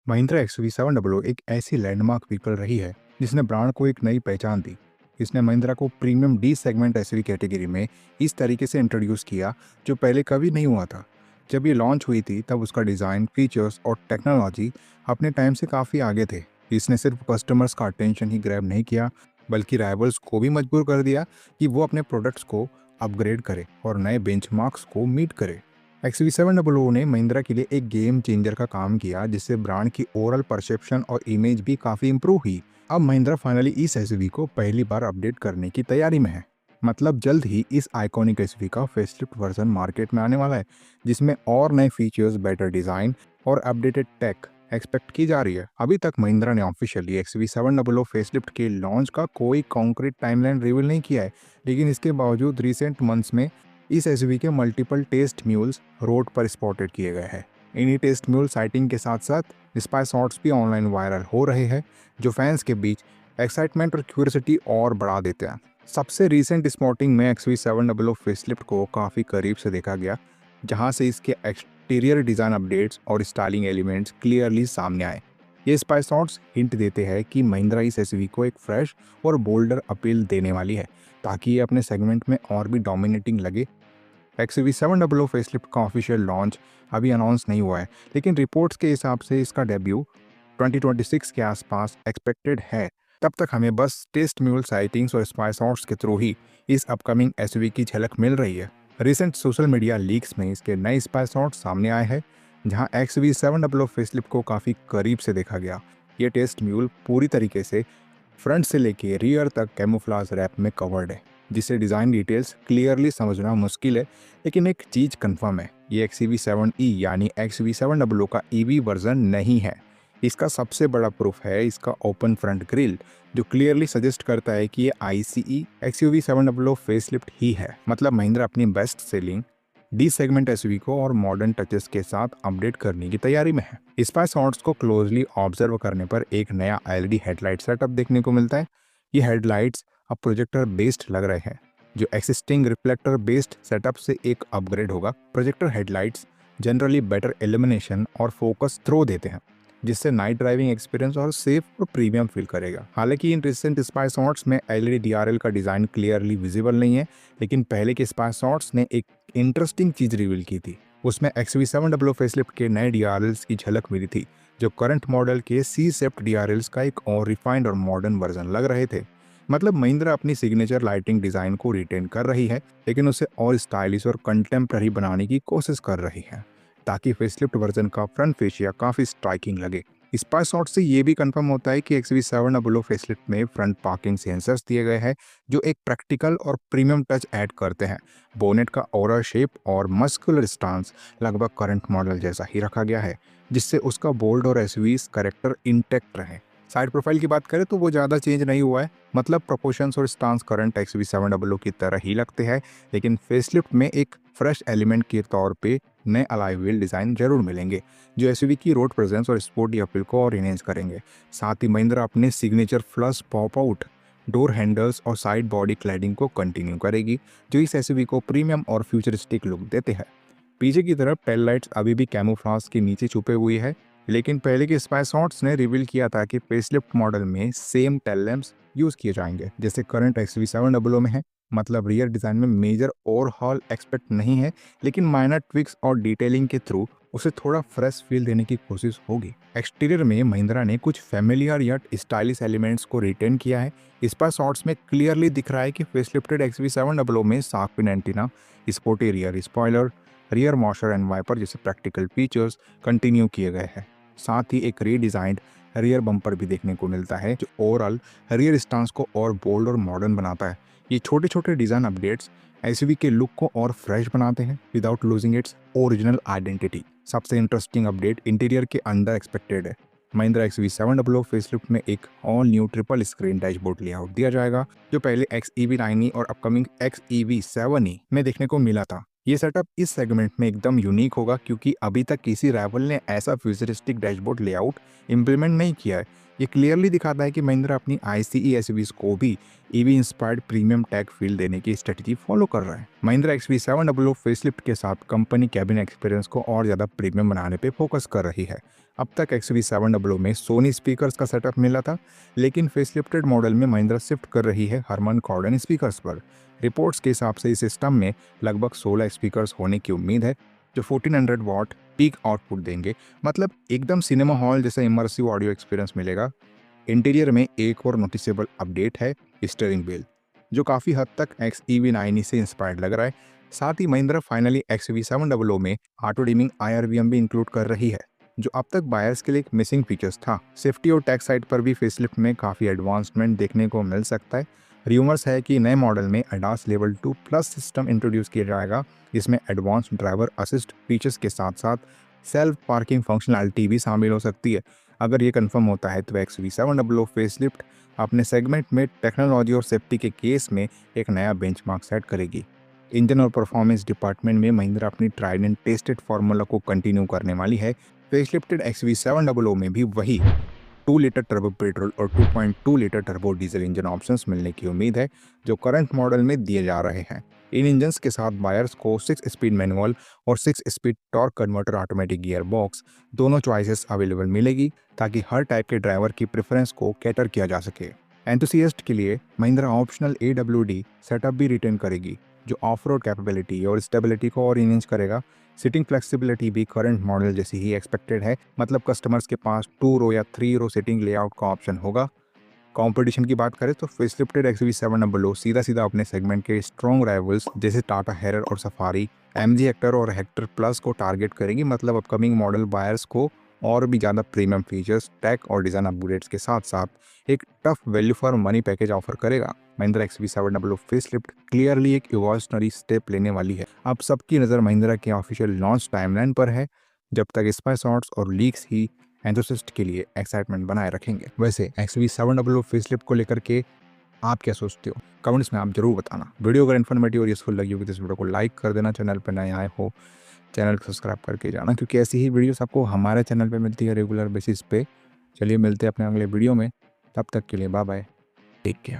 Mahindra XUV700 एक ऐसी landmark vehicle रही है जिसने ब्रांड को एक नई पहचान दी। इसने महिंद्रा को premium D segment SUV category में इस तरीके से इंट्रोड्यूस किया जो पहले कभी नहीं हुआ था। जब ये लॉन्च हुई थी तब उसका डिज़ाइन, फीचर्स और टेक्नोलॉजी अपने टाइम से काफ़ी आगे थे। इसने सिर्फ कस्टमर्स का अटेंशन ही ग्रैब नहीं किया बल्कि राइवल्स को भी मजबूर कर दिया कि वो अपने प्रोडक्ट्स को अपग्रेड करे और नए बेंचमार्क्स को मीट करे। XUV700 ने महिंद्रा के लिए एक गेम चेंजर का काम किया जिससे ब्रांड की ओवरऑल परसेप्शन और इमेज भी काफ़ी इंप्रूव हुई। अब महिंद्रा फाइनली इस एसयूवी को पहली बार अपडेट करने की तैयारी में है। मतलब जल्द ही इस आइकॉनिक एसयूवी का फेसलिफ्ट वर्जन मार्केट में आने वाला है जिसमें और नए फीचर्स, बेटर डिज़ाइन और अपडेटेड टेक एक्सपेक्ट की जा रही है। अभी तक महिंद्रा ने ऑफिशियली XUV700 फेसलिफ्ट के लॉन्च का कोई कॉन्क्रीट टाइमलाइन रिवील नहीं किया है, लेकिन इसके बावजूद रिसेंट मंथ्स में इस एसयूवी के मल्टीपल टेस्ट म्यूल्स रोड पर स्पॉटेड किए गए हैं। इन्हीं टेस्ट म्यूल साइटिंग के साथ साथ स्पाई शॉट्स भी ऑनलाइन वायरल हो रहे हैं जो फैंस के बीच एक्साइटमेंट और क्यूरियोसिटी और बढ़ा देते हैं। सबसे रीसेंट स्पॉटिंग में XUV700 फेसलिफ्ट को काफ़ी करीब से देखा गया, जहां से इसके एक्सटीरियर डिज़ाइन अपडेट्स और स्टाइलिंग एलिमेंट्स क्लियरली सामने आए। ये स्पाई शॉट्स हिंट देते हैं कि महिंद्रा इस एसयूवी को एक फ्रेश और बोल्डर अपील देने वाली है ताकि ये अपने सेगमेंट में और भी डोमिनेटिंग लगे। XUV700 फेसलिफ्ट का ऑफिशियल लॉन्च अभी अनाउंस नहीं हुआ है, लेकिन रिपोर्ट्स के हिसाब से इसका डेब्यू 2026 के आसपास एक्सपेक्टेड है। तब तक हमें बस टेस्ट म्यूल साइटिंग्स और स्पाई शॉट्स के थ्रू ही इस अपकमिंग एसयूवी की झलक मिल रही है। रिसेंट सोशल मीडिया लीक्स में इसके नए स्पाई शॉट्स सामने आए हैं जहां XUV700 फेसलिफ्ट को काफ़ी करीब से देखा गया। ये टेस्ट म्यूल पूरी तरीके से फ्रंट से लेके रियर तक कैमोफ्लाज रैप में कवर्ड है, जिससे डिज़ाइन डिटेल्स क्लियरली समझना मुश्किल है। लेकिन एक चीज़ कंफर्म है, ये XUV7E यानी XUV700 का EV वर्जन नहीं है। इसका सबसे बड़ा प्रूफ है इसका ओपन फ्रंट ग्रिल, जो क्लियरली सजेस्ट करता है कि ये ICE XUV700 फेसलिफ्ट ही है। मतलब महिंद्रा अपनी best selling D segment SUV को और मॉडर्न टचेस के साथ अपडेट करने की तैयारी में है। स्पाई शॉट्स को क्लोजली ऑब्जर्व करने पर एक नया LED हेडलाइट सेटअप देखने को मिलता है। ये हेडलाइट्स अब प्रोजेक्टर बेस्ड लग रहे हैं, जो एक्सिस्टिंग रिफ्लेक्टर बेस्ड सेटअप से एक अपग्रेड होगा। Projector headlights generally better illumination और फोकस थ्रो देते हैं, जिससे नाइट ड्राइविंग एक्सपीरियंस और सेफ और प्रीमियम फील करेगा। हालांकि इन रिसेंट स्पाई शॉट्स में LED DRL का डिज़ाइन क्लियरली विजिबल नहीं है, लेकिन पहले के स्पाई शॉट्स ने एक इंटरेस्टिंग चीज़ रिवील की थी। उसमें XUV700 फेसलिफ्ट के नए DRLs की झलक मिली थी, जो करंट मॉडल के C-शेप्ड DRLs का एक और रिफाइंड और मॉडर्न वर्जन लग रहे थे। मतलब महिंद्रा अपनी सिग्नेचर लाइटिंग डिज़ाइन को रिटेन कर रही है, लेकिन उसे और स्टाइलिश और कंटेम्प्ररी बनाने की कोशिश कर रही है ताकि फेसलिफ्ट वर्जन का फ्रंट फेशिया काफ़ी स्ट्राइकिंग लगे। स्पाई शॉट से ये भी कंफर्म होता है कि XUV700 फेसलिफ्ट में फ्रंट पार्किंग सेंसर्स दिए गए हैं, जो एक प्रैक्टिकल और प्रीमियम टच ऐड करते हैं। बोनेट का ओवरऑल शेप और मस्कुलर स्टांस लगभग करंट मॉडल जैसा ही रखा गया है, जिससे उसका बोल्ड और एसयूवीज कैरेक्टर इंटैक्ट रहे। साइड प्रोफाइल की बात करें तो वो ज़्यादा चेंज नहीं हुआ है। मतलब प्रोपोर्शंस और स्टांस करंट XUV700 की तरह ही लगते हैं, लेकिन फेसलिफ्ट में एक फ्रेश एलिमेंट के तौर पे नए अलाई व्हील डिज़ाइन जरूर मिलेंगे, जो एसयूवी की रोड प्रेजेंस और स्पोर्टी अपील को और इनहेंस करेंगे। साथ ही महिंद्रा अपने signature flush pop out door handles और साइड बॉडी क्लैडिंग को कंटिन्यू करेगी, जो इस एसयूवी को प्रीमियम और फ्यूचरिस्टिक लुक देते हैं। पीछे की तरफ टेल लाइट्स अभी भी कैमोफ्लाज के नीचे छुपे हुए हैं, लेकिन पहले के स्पाई शॉट्स ने रिवील किया था कि फेसलिफ्ट मॉडल में सेम टेल लैम्प्स यूज किए जाएंगे जैसे करंट XUV700 में है। मतलब रियर डिज़ाइन में मेजर ओवरहॉल एक्सपेक्ट नहीं है, लेकिन माइनर ट्विक्स और डिटेलिंग के थ्रू उसे थोड़ा फ्रेश फील देने की कोशिश होगी। एक्सटीरियर में महिंद्रा ने कुछ फेमिलियर या स्टाइलिश एलिमेंट्स को रिटेन किया है। स्पाई शॉट्स में क्लियरली दिख रहा है कि फेसलिफ्टेड XUV700 में shark fin antenna, sporty rear spoiler, rear washer and wiper जैसे प्रैक्टिकल फीचर्स कंटिन्यू किए गए हैं। साथ ही एक रीडिजाइंड रियर बम्पर भी देखने को मिलता है, जो ओवरऑल रियर स्टांस को और बोल्ड और मॉडर्न बनाता है। ये छोटे छोटे डिज़ाइन अपडेट्स एसयूवी के लुक को और फ्रेश बनाते हैं without losing its original identity. सबसे इंटरेस्टिंग अपडेट इंटीरियर के अंदर एक्सपेक्टेड है। महिंद्रा XUV700 फेसलिफ्ट में एक all new triple screen dashboard layout दिया जाएगा, जो पहले XEV9E और अपकमिंग XEV7E में देखने को मिला था। ये सेटअप इस सेगमेंट में एकदम यूनिक होगा क्योंकि अभी तक किसी राइवल ने ऐसा फ्यूचरिस्टिक डैशबोर्ड लेआउट इम्प्लीमेंट नहीं किया है। ये क्लियरली दिखाता है कि महिंद्रा अपनी आईसीई एसयूवीज को भी EV inspired premium tag feel देने की स्ट्रेटजी फॉलो कर रहा है। महिंद्रा XV700 फेसलिफ्ट के साथ कंपनी कैबिन एक्सपीरियंस को और ज़्यादा प्रीमियम बनाने पे फोकस कर रही है। अब तक XV700 में सोनी स्पीकर्स का सेटअप मिला था, लेकिन फेसलिफ्टेड मॉडल में महिंद्रा शिफ्ट कर रही है हरमन कॉर्डन स्पीकर्स पर। रिपोर्ट्स के हिसाब से इस सिस्टम में लगभग 16 स्पीकर्स होने की उम्मीद है, जो 1400 वॉट पीक आउटपुट देंगे। मतलब एकदम सिनेमा हॉल जैसा इमर्सिव ऑडियो एक्सपीरियंस मिलेगा। इंटीरियर में एक और नोटिसेबल अपडेट है स्टीयरिंग व्हील, जो काफ़ी हद तक XEV9 से इंस्पायर्ड लग रहा है। साथ ही महिंद्रा फाइनली XV700 में ऑटो डिमिंग IRVM भी इंक्लूड कर रही है, जो अब तक बायर्स के लिए एक मिसिंग फीचर्स था। सेफ्टी और टैक्स साइड पर भी फेसलिफ्ट में काफ़ी एडवांसमेंट देखने को मिल सकता है। र्यूमर्स है कि नए मॉडल में ADAS level 2 plus system introduce किया जाएगा, जिसमें एडवांस ड्राइवर असिस्ट फीचर्स के साथ साथ सेल्फ पार्किंग फंक्शनैलिटी भी शामिल हो सकती है। अगर ये कंफर्म होता है तो XV700 फेसलिफ्ट अपने सेगमेंट में टेक्नोलॉजी और सेफ्टी के केस में एक नया बेंचमार्क सेट करेगी। इंजन और परफॉर्मेंस डिपार्टमेंट में महिंद्रा अपनी ट्राइड एंड टेस्टेड फार्मूला को कंटिन्यू करने वाली है। फेसलिफ्टेड XV700 में भी वही 2 लीटर टर्बो पेट्रोल और 2.2 litre turbo diesel engine options मिलने की उम्मीद है, जो करंट मॉडल में दिए जा रहे हैं। इन इंजन्स के साथ बायर्स को 6 स्पीड मैनुअल और 6 speed torque converter automatic gear box दोनों चॉइसेस अवेलेबल मिलेगी, ताकि हर टाइप के ड्राइवर की प्रेफरेंस को कैटर किया जा सके। एंथुसियास्ट के लिए महिंद्रा ऑप्शनल AWD सेटअप भी रिटेन करेगी, जो ऑफ रोड कैपेबिलिटी और स्टेबिलिटी को और इनहेंस करेगा। सीटिंग फ्लेक्सिबिलिटी भी करंट मॉडल जैसी ही एक्सपेक्टेड है, मतलब कस्टमर्स के पास 2 रो या 3 रो सीटिंग लेआउट का ऑप्शन होगा। कंपटीशन की बात करें तो फेसलिफ्टेड XV700 सीधा सीधा अपने सेगमेंट के स्ट्रॉन्ग राइवल्स जैसे टाटा हैरियर और सफारी, MG हेक्टर और हेक्टर प्लस को टारगेट करेंगी। मतलब अपकमिंग मॉडल बायर्स को और भी ज़्यादा प्रीमियम फीचर्स, टेक और डिज़ाइन अपग्रेड्स के साथ साथ एक tough value for money package offer करेगा। महिंद्रा XV700 फेसलिफ्ट क्लियरली एक इवोल्यूशनरी स्टेप लेने वाली है। अब सबकी नज़र महिंद्रा के ऑफिशियल लॉन्च टाइमलाइन पर है, जब तक स्पाई शॉट्स और लीक्स ही एंथुसिस्ट के लिए एक्साइटमेंट बनाए रखेंगे। वैसे XV700 फेसलिफ्ट को लेकर के आप क्या सोचते हो, कमेंट्स में आप जरूर बताना। वीडियो अगर इन्फॉर्मेटिव और यूजफुल लगी होगी तो इस वीडियो को लाइक कर देना। चैनल पर नए आए हो चैनल को सब्सक्राइब करके जाना, क्योंकि ऐसी ही वीडियोस आपको हमारे चैनल पे मिलती है रेगुलर बेसिस पे। चलिए मिलते हैं अपने अगले वीडियो में, तब तक के लिए बाय बाय, टेक केयर।